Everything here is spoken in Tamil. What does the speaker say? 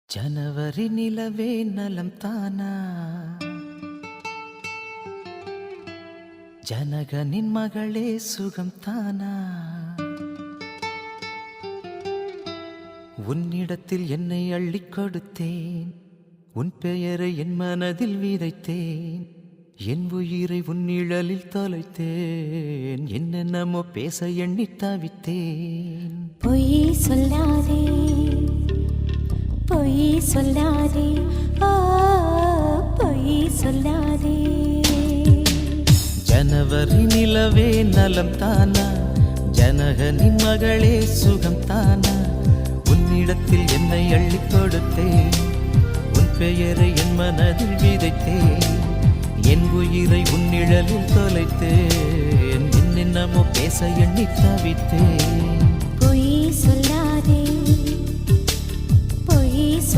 ஜனவரி நிலவே நலம் தானா, ஜனகனின் மகளே சுகம் தானா, உன்னிடத்தில் என்னை அள்ளிக் கொடுத்தேன், உன் பெயரை என் மனதில் விதைத்தேன், என் உயிரை உன் நிழலில் தொலைத்தேன், என்னென்னமோ பேச எண்ணி தவித்தேன். பொய் சொல்லாதே பொய் சொல்லாதே ஓ பொய் சொல்லாதே. ஜனவரி நிலவே நலம் தானா, ஜனகனின் மகளே சுகம் தானா, உன்னிடத்தில் என்னை அள்ளிக் கொடுத்தேன், உன் பெயரை என் மனதில் விதைத்தேன், என் உயிரை உன் நிழலில் தொலைத்தேன், என்னென்னமோ பேச எண்ணி தவித்தேன்.